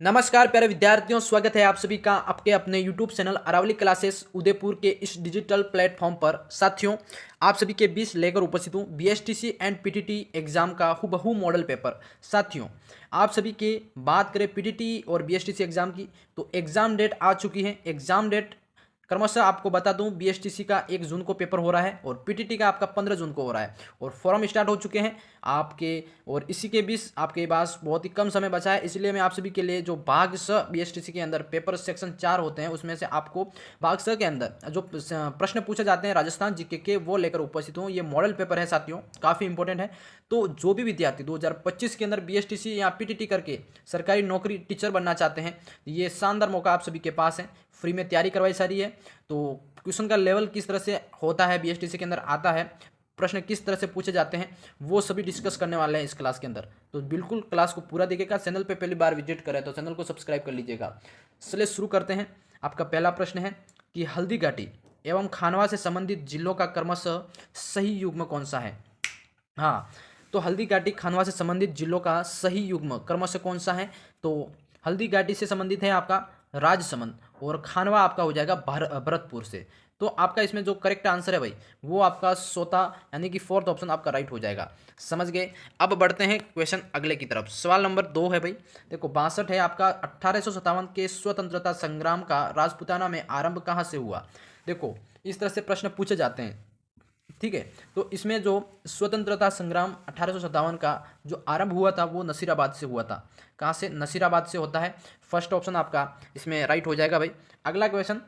नमस्कार प्यारे विद्यार्थियों, स्वागत है आप सभी का आपके अपने YouTube channel Aravali classes Udaipur के इस डिजिटल प्लेटफॉर्म पर। साथियों, आप सभी के बीच लेकर उपस्थित हूँ बीएसटीसी एंड पीटीटी एग्जाम का हुबहू मॉडल पेपर। साथियों, आप सभी के बात करें पीटीटी और बीएसटीसी एग्जाम की, तो एग्जाम डेट आ चुकी है। एग्जाम डेट क्रमशः आपको बता दूं, बीएसटीसी का 1 जून को पेपर हो रहा है और पीटीटी का आपका 15 जून को हो रहा है और फॉर्म स्टार्ट हो चुके हैं आपके। और इसी के बीच आपके पास बहुत ही कम समय बचा है, इसलिए मैं आप सभी के लिए जो भाग स बीएसटीसी के अंदर पेपर सेक्शन 4 होते हैं उसमें से आपको भाग स के अंदर जो प्रश्न पूछे जाते हैं राजस्थान जीके के वो लेकर उपस्थित हूँ। ये मॉडल पेपर है साथियों, काफ़ी इंपॉर्टेंट है। तो जो भी विद्यार्थी 2025 के अंदर बीएसटीसी या पीटीटी करके सरकारी नौकरी टीचर बनना चाहते हैं, ये शानदार मौका आप सभी के पास है। फ्री में तैयारी करवाई जा रही है। तो क्वेश्चन का लेवल किस तरह से होता है, बीएसटीसी के अंदर आता है, प्रश्न किस तरह से पूछे जाते हैं, वो सभी डिस्कस करने वाले हैं इस क्लास के अंदर। तो बिल्कुल क्लास को पूरा देखिएगा। चैनल पे पहली बार विजिट करें तो चैनल को सब्सक्राइब कर लीजिएगा। चलिए शुरू करते हैं। आपका पहला प्रश्न है कि हल्दी घाटी एवं खानवा से संबंधित जिलों का क्रमशः सही युग्म कौन सा है। हाँ, तो हल्दी घाटी खानवा से संबंधित जिलों का सही युग्म क्रमशः कौन सा है। तो हल्दी घाटी से संबंधित है आपका राजसमंद और खानवा आपका हो जाएगा भरतपुर से। तो आपका इसमें जो करेक्ट आंसर है भाई वो आपका सोता यानी कि 4th ऑप्शन आपका राइट हो जाएगा। समझ गए। अब बढ़ते हैं क्वेश्चन अगले की तरफ। सवाल नंबर 2 है भाई, देखो 62 है आपका। 1857 के स्वतंत्रता संग्राम का राजपुताना में आरंभ कहाँ से हुआ। देखो इस तरह से प्रश्न पूछे जाते हैं, ठीक है। तो इसमें जो स्वतंत्रता संग्राम 1857 का जो आरंभ हुआ था वो नसीराबाद से हुआ था। कहाँ से? नसीराबाद से होता है। फर्स्ट ऑप्शन आपका इसमें राइट हो जाएगा भाई। अगला क्वेश्चन,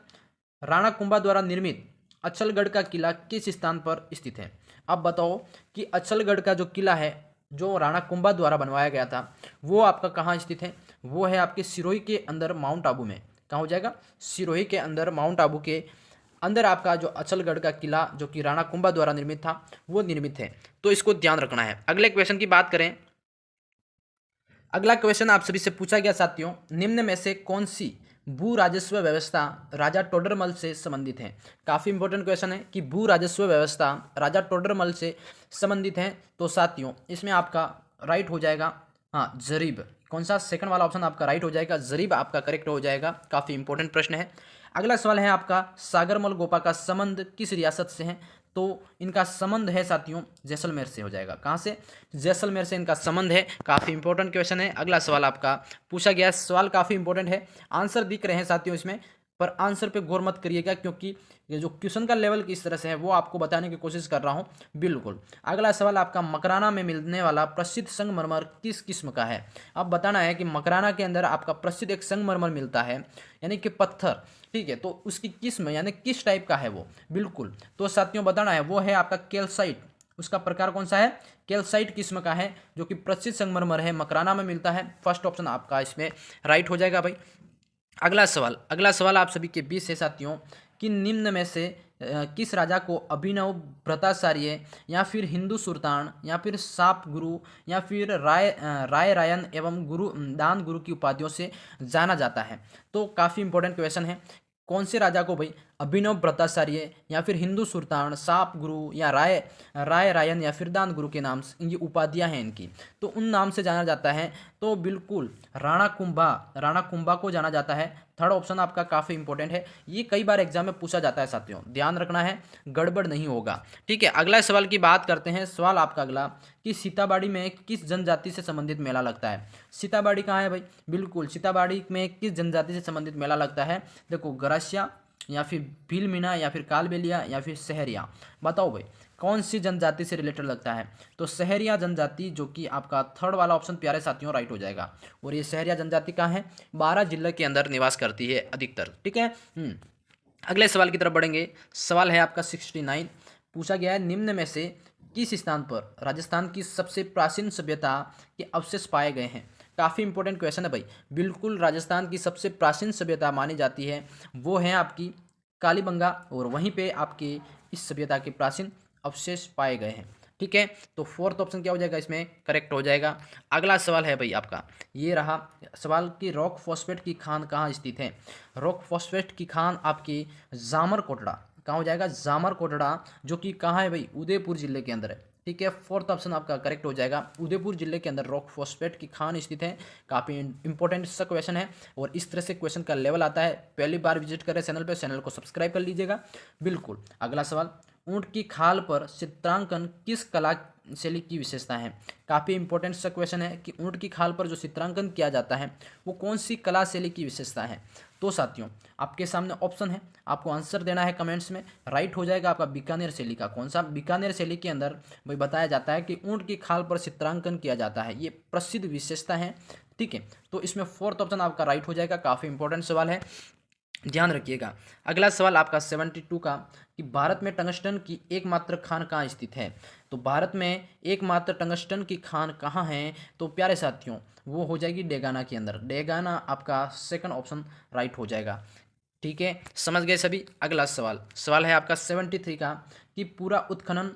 राणा कुंभा द्वारा निर्मित अचलगढ़ का किला किस स्थान पर स्थित है। अब बताओ कि अचलगढ़ का जो किला है जो राणा कुंभा द्वारा बनवाया गया था वो आपका कहाँ स्थित है। वो है आपके सिरोही के अंदर माउंट आबू में। कहाँ हो जाएगा? सिरोही के अंदर माउंट आबू के अंदर आपका जो अचलगढ़ का किला जो कि राणा कुंभा द्वारा निर्मित था वो निर्मित है। तो इसको ध्यान रखना है। अगले क्वेश्चन की बात करें। अगला क्वेश्चन आप सभी से पूछा गया साथियों, निम्न में से कौन सी भू राजस्व व्यवस्था राजा टोडरमल से संबंधित है। काफ़ी इंपॉर्टेंट क्वेश्चन है कि भू राजस्व व्यवस्था राजा टोडरमल से संबंधित है। तो साथियों इसमें आपका राइट हो जाएगा हाँ जरीब। कौन सा? सेकंड वाला ऑप्शन आपका राइट हो जाएगा, जरीब आपका करेक्ट हो जाएगा। काफ़ी इंपॉर्टेंट प्रश्न है। अगला सवाल है आपका, सागरमल गोपा का संबंध किस रियासत से है। तो इनका संबंध है साथियों जैसलमेर से हो जाएगा। कहाँ से? जैसलमेर से इनका संबंध है। काफ़ी इंपॉर्टेंट क्वेश्चन है। अगला सवाल आपका पूछा गया, सवाल काफ़ी इंपॉर्टेंट है। आंसर दिख रहे हैं साथियों इसमें, पर आंसर पे गौर मत करिएगा क्योंकि ये जो क्वेश्चन का लेवल किस तरह से है वो आपको बताने की कोशिश कर रहा हूँ। बिल्कुल। अगला सवाल आपका, मकराना में मिलने वाला प्रसिद्ध संगमरमर किस किस्म का है। अब बताना है कि मकराना के अंदर आपका प्रसिद्ध एक संगमरमर मिलता है यानी कि पत्थर, ठीक है। तो उसकी किस्म यानी किस टाइप का है वो। बिल्कुल। तो साथियों बताना है वो है आपका कैल्साइट। उसका प्रकार कौन सा है? कैल्साइट किस्म का है जो कि प्रसिद्ध संगमरमर है, मकराना में मिलता है। फर्स्ट ऑप्शन आपका इसमें राइट हो जाएगा भाई। अगला सवाल आप सभी के बीच है साथियों कि निम्न में से किस राजा को अभिनव भ्राताचार्य या फिर हिंदू सुल्तान या फिर साप गुरु या फिर राय रायन एवं गुरु दान गुरु की उपाधियों से जाना जाता है। तो काफ़ी इंपॉर्टेंट क्वेश्चन है। कौन से राजा को भाई अभिनव भ्राताचार्य या फिर हिंदू सुल्तान, साप गुरु या राय रायन या फिर दान गुरु के नाम से ये उपाधियां हैं इनकी, तो उन नाम से जाना जाता है। तो बिल्कुल राणा कुंभा को जाना जाता है। थर्ड ऑप्शन आपका काफ़ी इंपॉर्टेंट है। ये कई बार एग्जाम में पूछा जाता है साथियों, ध्यान रखना है, गड़बड़ नहीं होगा, ठीक है। अगला सवाल की बात करते हैं। सवाल आपका अगला कि सीताबाड़ी में किस जनजाति से संबंधित मेला लगता है। सीताबाड़ी कहाँ है भाई? बिल्कुल, सीताबाड़ी में किस जनजाति से संबंधित मेला लगता है। देखो गरासिया या फिर भील मीणा या फिर कालबेलिया या फिर सहरिया। बताओ भाई कौन सी जनजाति से रिलेटेड लगता है। तो सहरिया जनजाति जो कि आपका थर्ड वाला ऑप्शन प्यारे साथियों राइट हो जाएगा। और ये सहरिया जनजाति कहाँ है? 12 जिले के अंदर निवास करती है अधिकतर, ठीक है। अगले सवाल की तरफ बढ़ेंगे। सवाल है आपका 69। पूछा गया है निम्न में से किस स्थान पर राजस्थान की सबसे प्राचीन सभ्यता के अवशेष पाए गए हैं। काफ़ी इंपॉर्टेंट क्वेश्चन है भाई। बिल्कुल, राजस्थान की सबसे प्राचीन सभ्यता मानी जाती है वो है आपकी कालीबंगा और वहीं पे आपकी इस सभ्यता के प्राचीन अवशेष पाए गए हैं, ठीक है। तो फोर्थ ऑप्शन क्या हो जाएगा इसमें? करेक्ट हो जाएगा। अगला सवाल है भाई आपका, ये रहा सवाल कि रॉक फॉस्फेट की खान कहाँ स्थित है। रॉक फॉस्फेट की खान आपकी जामर कोटड़ा। कहाँ हो जाएगा? जामर कोटड़ा, जो कि कहाँ है भाई? उदयपुर जिले के अंदर है। ठीक है, फोर्थ ऑप्शन आपका करेक्ट हो जाएगा। उदयपुर जिले के अंदर रॉक फॉस्फेट की खान स्थित है। काफ़ी इंपॉर्टेंट सा क्वेश्चन है और इस तरह से क्वेश्चन का लेवल आता है। पहली बार विजिट करें चैनल पे, चैनल को सब्सक्राइब कर लीजिएगा। बिल्कुल। अगला सवाल, ऊंट की खाल पर चित्रांकन किस कला शैली की विशेषता है? काफ़ी इंपॉर्टेंट सा क्वेश्चन है कि ऊंट की खाल पर जो चित्रांकन किया जाता है वो कौन सी कला शैली की विशेषता है। तो साथियों आपके सामने ऑप्शन है, आपको आंसर देना है कमेंट्स में। राइट हो जाएगा आपका बीकानेर शैली का। कौन सा? बीकानेर शैली के अंदर भाई बताया जाता है कि ऊंट की खाल पर चित्रांकन किया जाता है, ये प्रसिद्ध विशेषता है। ठीक है, तो इसमें फोर्थ ऑप्शन आपका राइट हो जाएगा। काफ़ी इंपॉर्टेंट सवाल है, ध्यान रखिएगा। अगला सवाल आपका 72 का, कि भारत में टंगस्टन की एकमात्र खान कहाँ स्थित है? तो भारत में एकमात्र टंगस्टन की खान कहाँ है? तो प्यारे साथियों वो हो जाएगी डेगाना के अंदर। डेगाना आपका सेकंड ऑप्शन राइट हो जाएगा। ठीक है, समझ गए सभी। अगला सवाल, सवाल है आपका 73 का, कि पूरा उत्खनन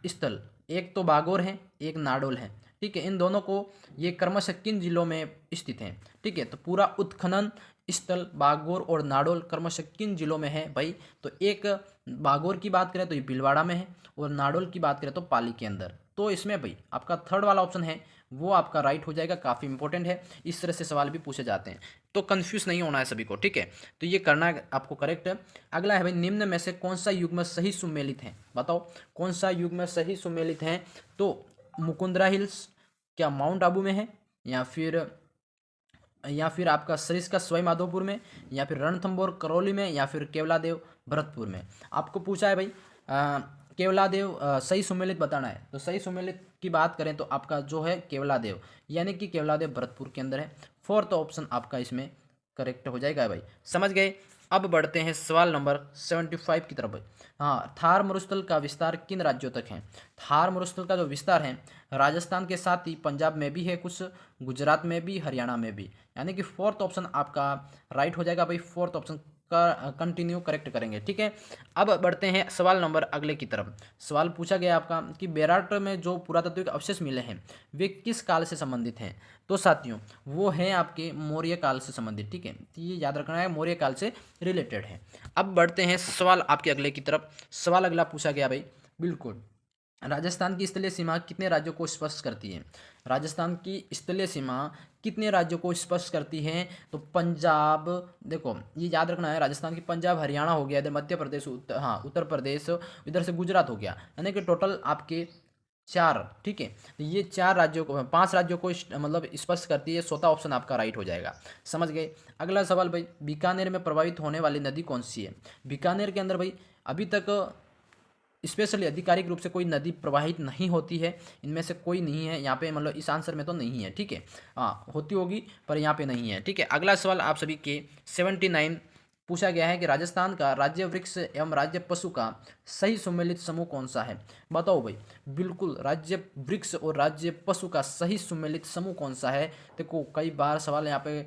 स्थल, एक तो बागोर है, एक नाडोल है। ठीक है, इन दोनों को ये क्रमशः किन जिलों में स्थित हैं? ठीक है, तो पूरा उत्खनन स्थल बागोर और नाडोल क्रमशः किन जिलों में है भाई? तो एक बागोर की बात करें तो ये भीलवाड़ा में है और नाडोल की बात करें तो पाली के अंदर। तो इसमें भाई आपका थर्ड वाला ऑप्शन है वो आपका राइट हो जाएगा। काफ़ी इंपॉर्टेंट है, इस तरह से सवाल भी पूछे जाते हैं, तो कंफ्यूज नहीं होना है सभी को। ठीक है, तो ये करना है आपको करेक्ट। अगला है भाई, निम्न में से कौन सा युग्म सही सुमेलित है? बताओ कौन सा युग्म सही सुमेलित है? तो मुकुंदरा हिल्स क्या माउंट आबू में है, या फिर आपका सरिस्का सवाई माधोपुर में, या फिर रणथंबोर करौली में, या फिर केवलादेव भरतपुर में? आपको पूछा है भाई केवलादेव सही सुमेलित बताना है। तो सही सुमेलित की बात करें तो आपका जो है केवलादेव, यानी कि केवलादेव भरतपुर के अंदर है। फोर्थ ऑप्शन आपका इसमें करेक्ट हो जाएगा भाई। समझ गए। अब बढ़ते हैं सवाल नंबर 75 की तरफ। हाँ, थार मरुस्थल का विस्तार किन राज्यों तक है? थार मरुस्थल का जो विस्तार है राजस्थान के साथ ही पंजाब में भी है, कुछ गुजरात में भी, हरियाणा में भी, यानी कि फोर्थ ऑप्शन आपका राइट हो जाएगा भाई। फोर्थ ऑप्शन का कंटिन्यू करेक्ट करेंगे। ठीक है, अब बढ़ते हैं सवाल नंबर अगले की तरफ। सवाल पूछा गया आपका कि बेराट में जो पुरातात्विक अवशेष मिले हैं वे किस काल से संबंधित हैं? तो साथियों वो हैं आपके मौर्य काल से संबंधित। ठीक है, तो ये याद रखना है, मौर्य काल से रिलेटेड है। अब बढ़ते हैं सवाल आपके अगले की तरफ। सवाल अगला पूछा गया भाई, बिल्कुल, राजस्थान की स्थलीय सीमा कितने राज्यों को स्पर्श करती है? राजस्थान की स्थलीय सीमा कितने राज्यों को स्पर्श करती है? तो पंजाब, देखो ये याद रखना है, राजस्थान की पंजाब, हरियाणा हो गया, इधर मध्य प्रदेश, उत्तर प्रदेश, इधर से गुजरात हो गया, यानी कि टोटल आपके 4। ठीक है, तो ये 4 राज्यों को, 5 राज्यों को मतलब स्पर्श करती है। चौथा ऑप्शन आपका राइट हो जाएगा। समझ गए। अगला सवाल भाई, बीकानेर में प्रभावित होने वाली नदी कौन सी है? बीकानेर के अंदर भाई अभी तक स्पेशली आधिकारिक रूप से कोई नदी प्रवाहित नहीं होती है, इनमें से कोई नहीं है यहाँ पे, मतलब इस आंसर में तो नहीं है। ठीक है, हाँ होती होगी पर यहाँ पे नहीं है। ठीक है, अगला सवाल आप सभी के 79 पूछा गया है कि राजस्थान का राज्य वृक्ष एवं राज्य पशु का सही सुमेलित समूह कौन सा है? बताओ भाई। बिल्कुल, राज्य वृक्ष और राज्य पशु का सही सुमेलित समूह कौन सा है? देखो कई बार सवाल यहाँ पे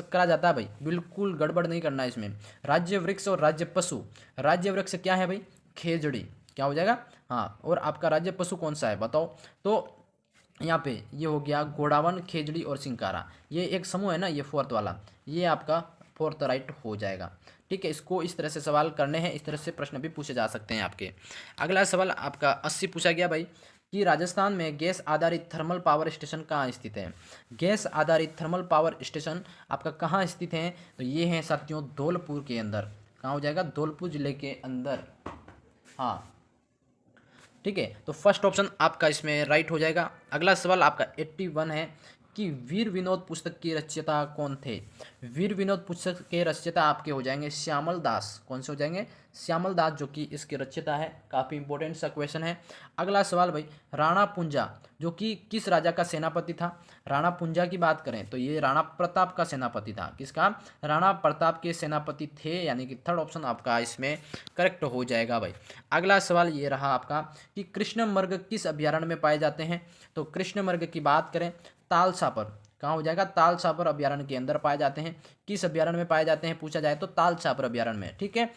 करा जाता है भाई, बिल्कुल गड़बड़ नहीं करना है इसमें। राज्य वृक्ष और राज्य पशु, राज्य वृक्ष क्या है भाई? खेजड़ी, क्या हो जाएगा? हाँ, और आपका राज्य पशु कौन सा है बताओ? तो यहाँ पे ये हो गया घोड़ावन, खेजड़ी और सिंकारा, ये एक समूह है ना, ये फोर्थ वाला, ये आपका फोर्थ राइट हो जाएगा। ठीक है, इसको इस तरह से सवाल करने हैं, इस तरह से प्रश्न भी पूछे जा सकते हैं आपके। अगला सवाल आपका 80 पूछा गया भाई, कि राजस्थान में गैस आधारित थर्मल पावर स्टेशन कहाँ स्थित है? गैस आधारित थर्मल पावर स्टेशन आपका कहाँ स्थित है? तो ये है साथियों धौलपुर के अंदर। कहाँ हो जाएगा? धौलपुर जिले के अंदर। हाँ, ठीक है, तो फर्स्ट ऑप्शन आपका इसमें राइट हो जाएगा। अगला सवाल आपका 81 है, कि वीर विनोद पुस्तक के रचयिता कौन थे? वीर विनोद पुस्तक के रचयिता आपके हो जाएंगे श्यामल दास। कौन से हो जाएंगे? श्यामल दास, जो कि इसके रचयिता है। काफ़ी इंपॉर्टेंट सा क्वेश्चन है। अगला सवाल भाई, राणा पुंजा जो कि किस राजा का सेनापति था? राणा पुंजा की बात करें तो ये राणा प्रताप का सेनापति था। किसका? राणा प्रताप के सेनापति थे, यानी कि थर्ड ऑप्शन आपका इसमें करेक्ट हो जाएगा भाई। अगला सवाल ये रहा आपका, कि कृष्णमृग किस अभ्यारण्य में पाए जाते हैं? तो कृष्णमृग की बात करें तालछापर, कहाँ हो जाएगा? तालछापर अभ्यारण्य के अंदर पाए जाते हैं। किस अभ्यारण्य में पाए जाते हैं पूछा जाए तो तालछापर अभ्यारण्य में। ठीक है,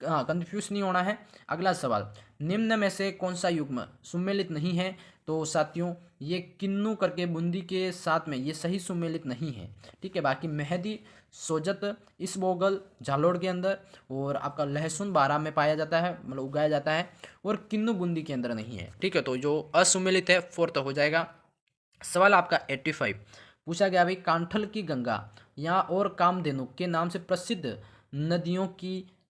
हाँ, कंफ्यूज नहीं होना है। अगला सवाल, निम्न में से कौन सा युग्म सुमेलित नहीं है? तो साथियों ये किन्नू करके बूंदी के साथ में ये सही सुमेलित नहीं है। ठीक है, बाकी मेहंदी, सोजत, इसबोगल झालोड़ के अंदर, और आपका लहसुन बारां में पाया जाता है, मतलब उगाया जाता है, और किन्नू बूंदी के अंदर नहीं है। ठीक है, तो जो असुमेलित है फोर्थ हो जाएगा। सवाल आपका 85 पूछा गया भाई, कांठल की गंगा या और कामधेनु के नाम से प्रसिद्ध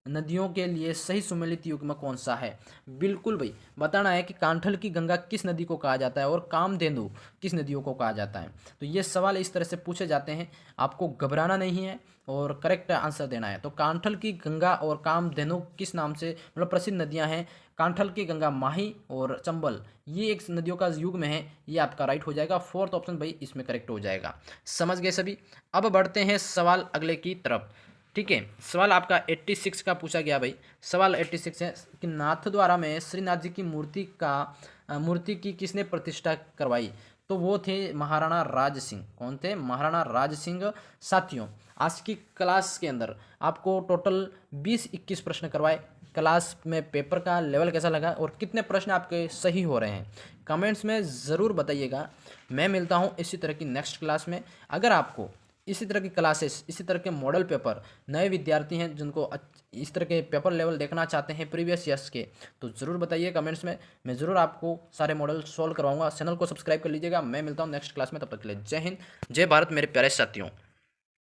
नदियों के लिए सही सुमेलित युग्म कौन सा है? बिल्कुल भाई, बताना है कि कांठल की गंगा किस नदी को कहा जाता है और कामधेनु किस नदियों को कहा जाता है। तो ये सवाल इस तरह से पूछे जाते हैं, आपको घबराना नहीं है और करेक्ट आंसर देना है। तो कांठल की गंगा और कामधेनु किस नाम से मतलब प्रसिद्ध नदियां हैं? कांठल की गंगा माही और चंबल, ये एक नदियों का युग्म है। ये आपका राइट हो जाएगा, फोर्थ ऑप्शन भाई इसमें करेक्ट हो जाएगा। समझ गए सभी? अब बढ़ते हैं सवाल अगले की तरफ। ठीक है, सवाल आपका 86 का पूछा गया भाई। सवाल 86 है कि नाथद्वारा में श्रीनाथ जी की मूर्ति की किसने प्रतिष्ठा करवाई? तो वो थे महाराणा राज सिंह। कौन थे? महाराणा राज सिंह। साथियों आज की क्लास के अंदर आपको टोटल 20-21 प्रश्न करवाए। क्लास में पेपर का लेवल कैसा लगा और कितने प्रश्न आपके सही हो रहे हैं, कमेंट्स में ज़रूर बताइएगा। मैं मिलता हूँ इसी तरह की नेक्स्ट क्लास में। अगर आपको इसी तरह की क्लासेस, इसी तरह के मॉडल पेपर, नए विद्यार्थी हैं जिनको इस तरह के पेपर लेवल देखना चाहते हैं प्रीवियस ईयर्स के, तो ज़रूर बताइए कमेंट्स में। मैं ज़रूर आपको सारे मॉडल सॉल्व करवाऊंगा। चैनल को सब्सक्राइब कर लीजिएगा। मैं मिलता हूँ नेक्स्ट क्लास में, तब तक के लिए जय हिंद, जय भारत मेरे प्यारे साथियों।